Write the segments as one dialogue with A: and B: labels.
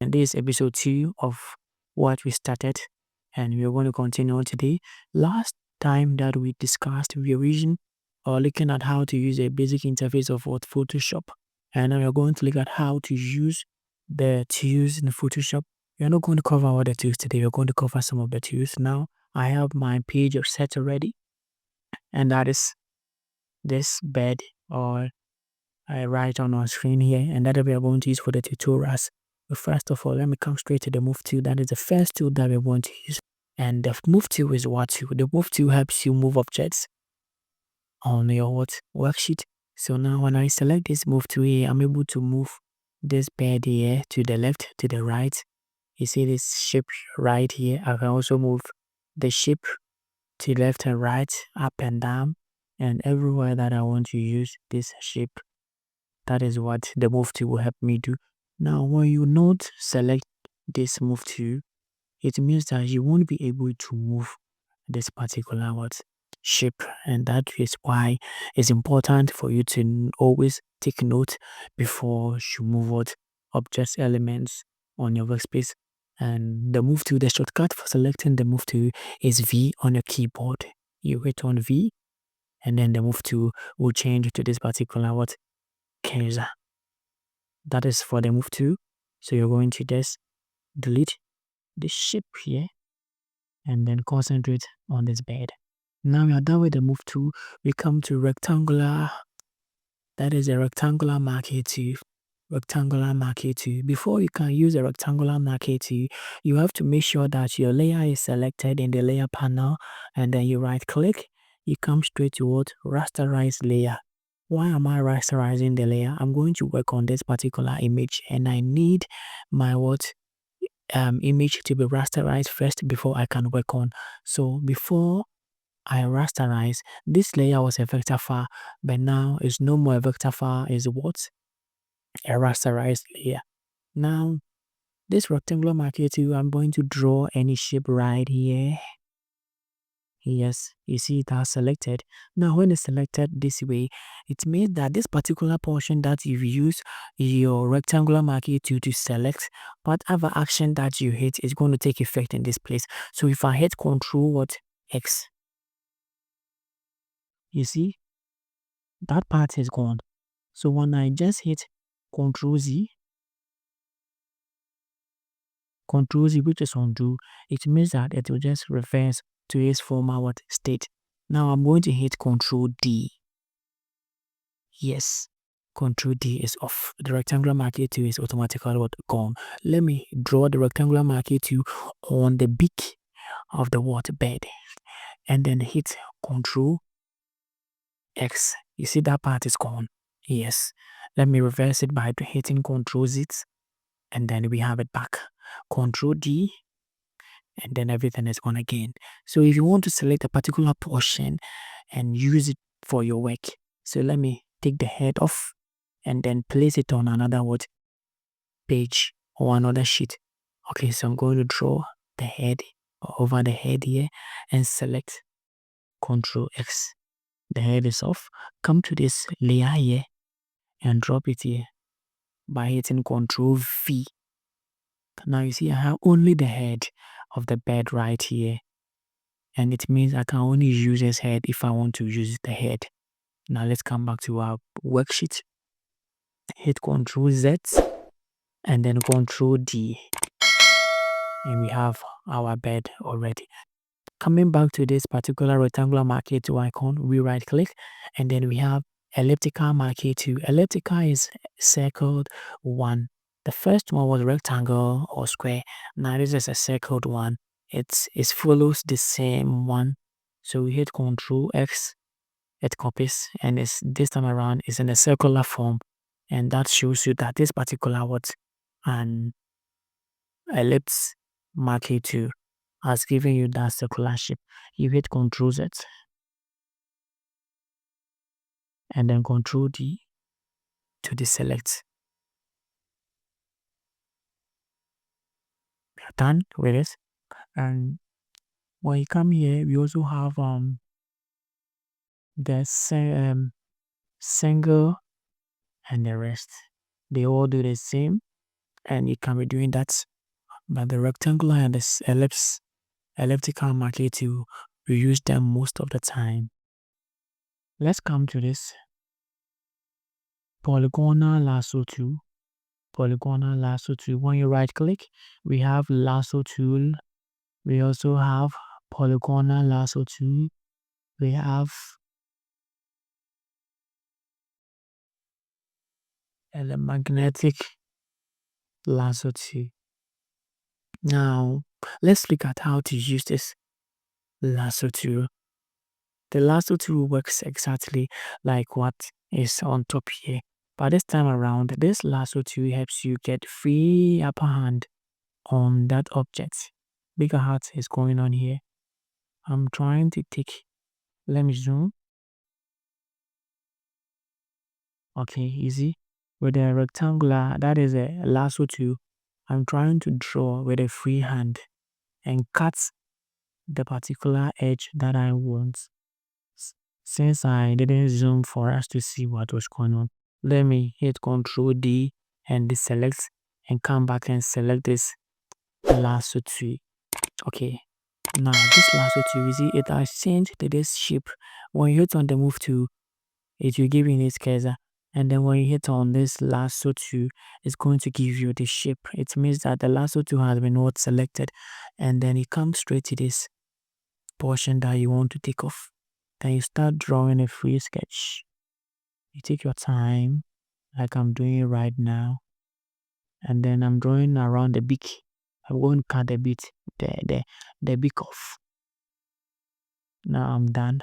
A: and this is episode 2 of what we started, and we're going to continue today. Last time that we discussed revision or looking at how to use a basic interface of what Photoshop, and now we're going to look at how to use the tools in Photoshop. We're not going to cover all the tools today, we're going to cover some of the tools. Now I have my page set already, and that is this bed or I write on our screen here, and that we are going to use for the tutorials. But first of all, let me come straight to the move tool. That is the first tool that we want to use. And the move tool is what tool? The move tool helps you move objects on your worksheet. So now when I select this move tool here, I'm able to move this bed here to the left, to the right. You see this shape right here. I can also move the shape to left and right, up and down, and everywhere that I want to use this shape. That is what the move tool will help me do. Now, when you not select this move tool, it means that you won't be able to move this particular shape, and that is why it's important for you to always take note before you move objects elements on your workspace. And the move tool, the shortcut for selecting the move tool is V on your keyboard. You hit on V, and then the move tool will change to this particular cursor. That is for the move tool. So you're going to just delete the shape here and then concentrate on this bed. Now we are done with the move tool. We come to rectangular. That is a rectangular marquee tool. Rectangular marquee tool. Before you can use a rectangular marquee tool, you have to make sure that your layer is selected in the layer panel, and then you right click. You come straight to rasterize layer. Why am I rasterizing the layer? I'm going to work on this particular image, and I need my image to be rasterized first before I can work on. So before I rasterize, this layer was a vector file, but now it's no more a vector file, it's a rasterized layer. Now this rectangular marquee tool, I'm going to draw any shape right here. Yes, you see it has selected. Now when it's selected this way, it means that this particular portion that you've used your rectangular marquee tool to select, whatever action that you hit is going to take effect in this place. So if I hit Control X, you see that part is gone. So when I just hit Control Z, which is undo, it means that it will just reverse to its former state. Now I'm going to hit Control D. Yes, Control D is off. The rectangular marquee tool is automatically gone. Let me draw the rectangular marquee tool on the beak of the bed, and then hit Control X. You see that part is gone. Yes. Let me reverse it by hitting Control Z, and then we have it back. Control D, and then everything is gone again. So if you want to select a particular portion and use it for your work, so let me take the head off and then place it on another page or another sheet. Okay, so I'm going to draw the head over the head here and select Control X. The head is off. Come to this layer here and drop it here by hitting Control V. Now you see I have only the head of the bed right here, and it means I can only use his head if I want to use the head. Now let's come back to our worksheet. Hit Control Z and then Control D, and we have our bed already. Coming back to this particular rectangular marquee tool icon, we right click, and then we have elliptical marquee tool. Elliptical is circled one. The first one was rectangle or square. Now this is a circled one. It follows the same one. So we hit Control X, it copies, and this time around is in a circular form, and that shows you that this particular an ellipse marquee tool has given you that circular shape. You hit Control Z and then Control D to deselect. We are done with it. And when you come here, we also have the single and the rest. They all do the same. and you can be doing that. But the rectangular and the elliptical marquee tool, we use them most of the time. Let's come to this Polygonal Lasso Tool. Polygonal Lasso Tool. When you right click, we have Lasso Tool. We also have Polygonal Lasso Tool. We have the magnetic lasso tool. Now, let's look at how to use this lasso tool. The lasso tool works exactly like what is on top here. But this time around, this lasso tool helps you get free upper hand on that object. Bigger heart is going on here. I'm trying to take, let me zoom. Okay, easy. With a rectangular, that is a lasso tool, I'm trying to draw with a free hand and cut the particular edge that I want. Since I didn't zoom for us to see what was going on, let me hit Ctrl D and deselect and come back and select this lasso tool. Okay, now this lasso tool, you see it has changed to this shape. When you hit on the move tool, it will give you this cursor, and then when you hit on this lasso tool, it's going to give you the shape. It means that the lasso tool has been not selected, and then it comes straight to this portion that you want to take off. Then you start drawing a free sketch. You take your time, like I'm doing right now, and then I'm drawing around the beak. I'm going to cut a bit the beak off. Now I'm done.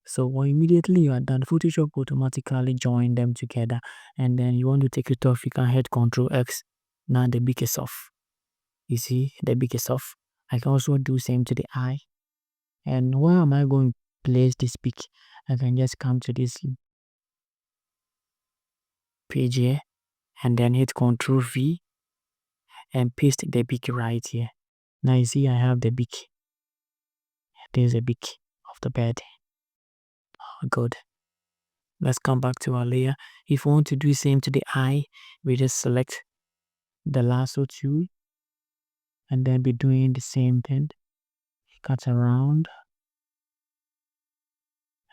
A: So when immediately you are done, Photoshop automatically join them together, and then you want to take it off, you can hit Ctrl X. Now the beak is off. You see, the beak is off. I can also do same to the eye. And where am I going to place this beak? I can just come to this page here and then hit Ctrl V and paste the beak right here. Now you see I have the beak. There's a beak of the bird. Oh, good. Let's come back to our layer. If we want to do the same to the eye, we just select the lasso tool and then be doing the same thing. Cut around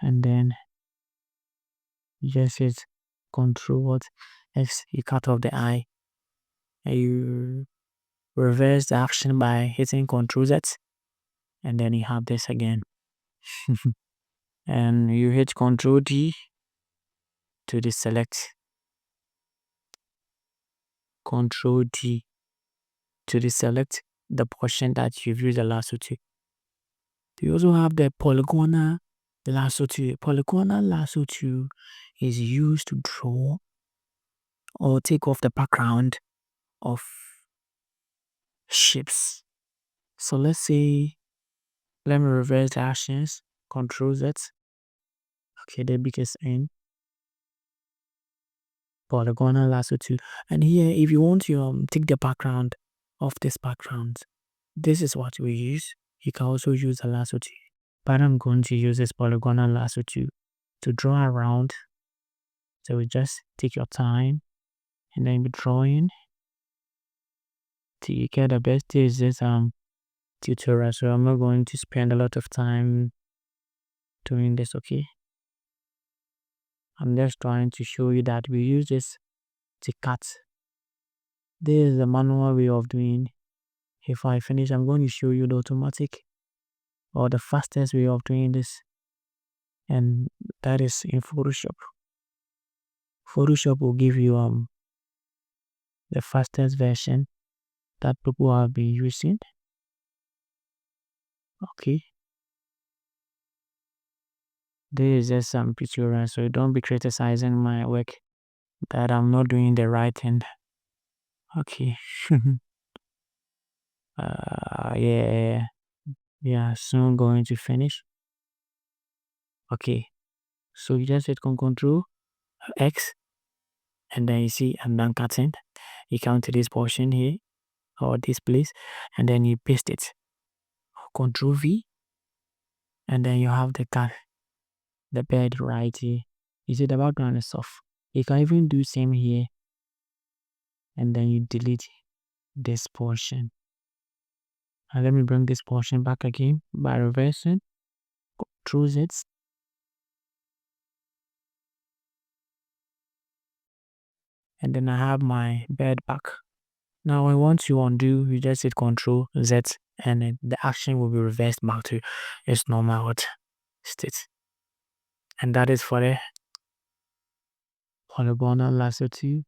A: and then you just hit Ctrl X, you cut off the eye. And you reverse the action by hitting Ctrl Z, and then you have this again. And you hit Ctrl D to deselect. Ctrl D to deselect the portion that you've used the lasso to. You also have the Polygonal Lasso Tool. Polygonal Lasso Tool is used to draw or take off the background of shapes. So let's say, let me reverse the actions, Ctrl Z. Okay, the beak is in. Polygonal Lasso Tool. And here, if you want to take the background of this background, this is what we use. You can also use a lasso tool, but I'm going to use this Polygonal Lasso Tool to draw around. So we just take your time and then be drawing till you get the best. This is this tutorial, so I'm not going to spend a lot of time doing this. Okay, I'm just trying to show you that we use this to cut. This is the manual way of doing. If I finish, I'm going to show you the automatic or the fastest way of doing this, and that is in Photoshop. Photoshop will give you the fastest version that people have been using. Okay, this is just some tutorial, so don't be criticizing my work that I'm not doing the right thing. Okay. Yeah, soon going to finish. Okay, so you just hit Ctrl X, and then you see I'm done cutting. You come to this portion here or this place, and then you paste it. Ctrl V, and then you have the cut, the bed right here. You see the background is soft. You can even do same here, and then you delete this portion. And let me bring this portion back again by reversing, choose it, and then I have my bed back. Now when once you undo, you just hit Control Z, and then the action will be reversed back to its normal state. And that is for the Polygonal Lasso Tool.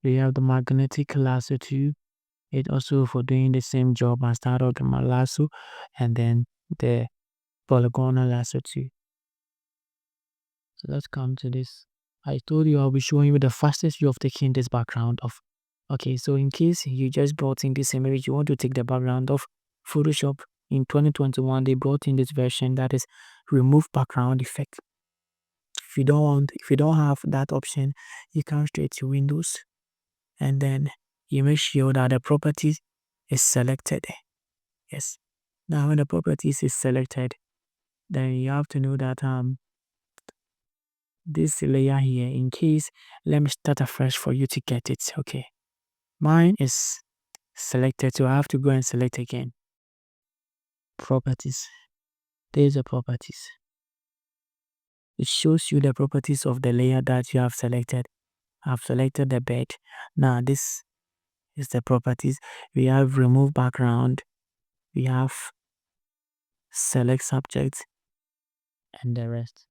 A: We have the Magnetic Lasso Tool. It also for doing the same job as that of the lasso, and then the Polygonal Lasso Tool. So let's come to this. I told you I'll be showing you the fastest way of taking this background off. Okay, so in case you just brought in this image, you want to take the background off, Photoshop in 2021 they brought in this version that is remove background effect. If you don't have that option, you come straight to Windows, and then you make sure that the properties is selected. Yes. Now when the properties is selected, then you have to know that this layer here, in case, let me start afresh for you to get it. Okay, mine is selected, so I have to go and select again. Properties. There's the properties. It shows you the properties of the layer that you have selected. I've selected the bed. Now this is the properties. We have remove background, we have select subject, and the rest.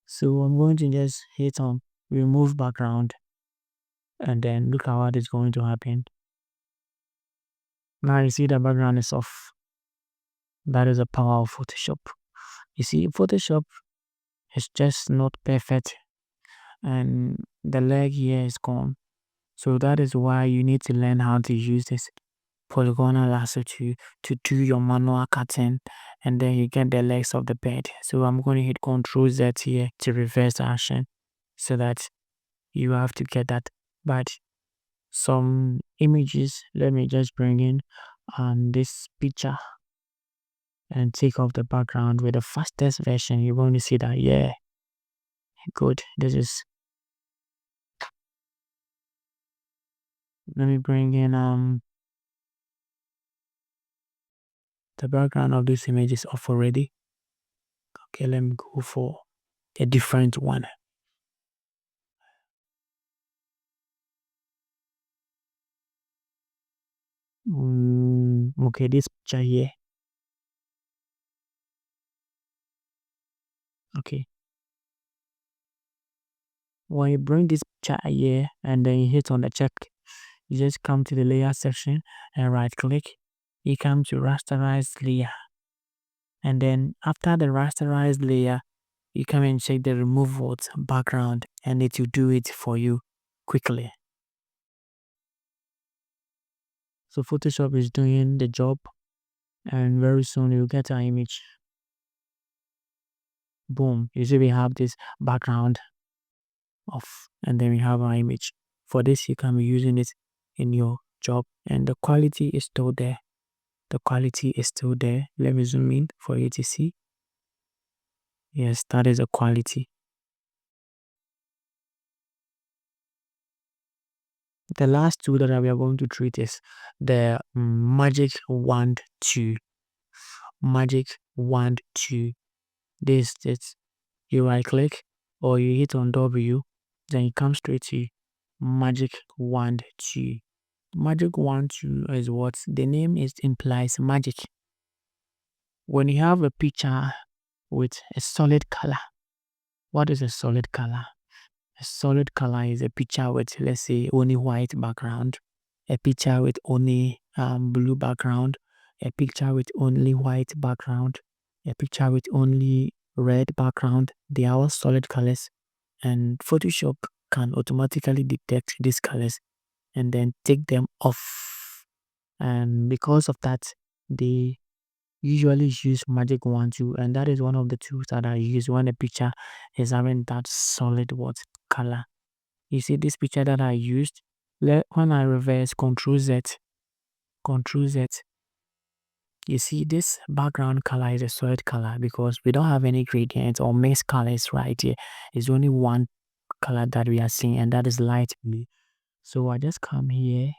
A: So I'm going to just hit on remove background, and then look at what is going to happen. Now you see the background is off. That is the power of Photoshop. You see, Photoshop is just not perfect, and the leg here is gone. So that is why you need to learn how to use this Polygonal Lasso to do your manual cutting, and then you get the legs of the bed. So I'm going to hit Ctrl Z here to reverse the action, so that you have to get that. But some images, let me just bring in this picture and take off the background with the fastest version. You're going to see that, yeah, good. This is, let me bring in the background of this image is off already. Okay, let me go for a different one. Okay, this picture here. Okay, when you bring this picture here and then you hit on the check, you just come to the layer section and right click. You come to rasterize layer, and then after the rasterized layer, you come and check the remove what background, and it will do it for you quickly. So Photoshop is doing the job, and very soon you'll get an image. Boom, you see we have this background off, and then we have our image. For this you can be using it in your job, and the quality is still there. The quality is still there. Let me zoom in for you to see. Yes, that is the quality. The last tool that we are going to treat is the Magic Wand Tool. Magic Wand Tool. This is, you right click or you hit on W, then you come straight to Magic Wand Tool. Magic Wand Tool is what the name is implies magic. When you have a picture with a solid color, what is a solid color? A solid color is a picture with, let's say, only white background, a picture with only blue background, a picture with only white background, a picture with only red background. They are all solid colors, and Photoshop can automatically detect these colors and then take them off. And because of that, they usually use Magic Wand Tool, and that is one of the tools that I use when a picture is having that solid color. You see this picture that I used, when I reverse Ctrl Z, Ctrl Z, you see this background color is a solid color because we don't have any gradient or mixed colors right here. It's only one color that we are seeing, and that is light blue. So I just come here,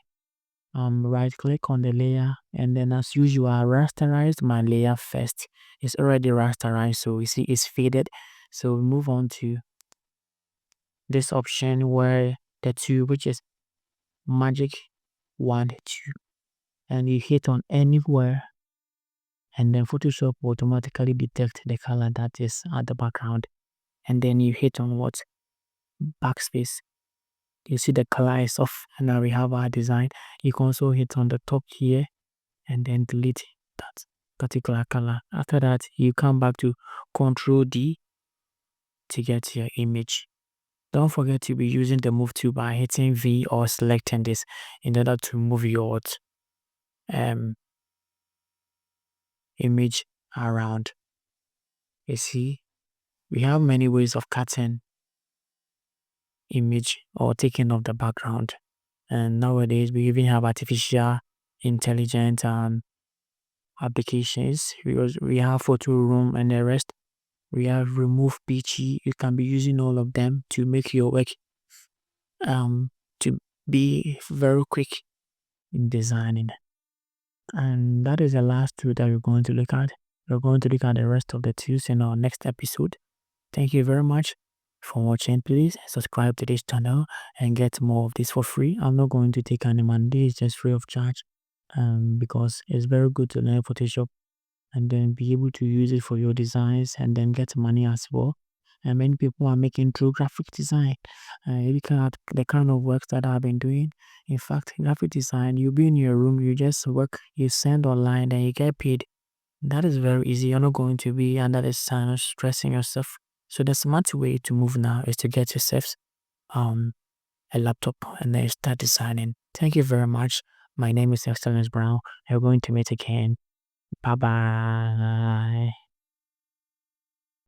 A: right click on the layer, and then as usual I rasterize my layer first. It's already rasterized, so you see it's faded. So we move on to this option where the two, which is magic 1 2, and you hit on anywhere, and then Photoshop will automatically detect the color that is at the background, and then you hit on what, backspace. You see the color is off, and now we have our design. You can also hit on the top here and then delete that particular color. After that, you come back to Control D to get your image. Don't forget to be using the move tool by hitting V or selecting this in order to move your image around. You see, we have many ways of cutting image or taking off the background. And nowadays, we even have artificial intelligence applications, because we have photo room and the rest. We have remove PG. You can be using all of them to make your work to be very quick in designing. And that is the last tool that we're going to look at. We're going to look at the rest of the tools in our next episode. Thank you very much for watching. Please subscribe to this channel and get more of this for free. I'm not going to take any money. This is just free of charge, because it's very good to learn Photoshop and then be able to use it for your designs and then get money as well. And many people are making true graphic design. Look at the kind of work that I've been doing. In fact, graphic design, you'll be in your room, you just work, you send online, then you get paid. That is very easy. You're not going to be under the sun stressing yourself. So the smart way to move now is to get yourself a laptop and then start designing. Thank you very much. My name is Excellence Brown. We're going to meet again. Bye bye.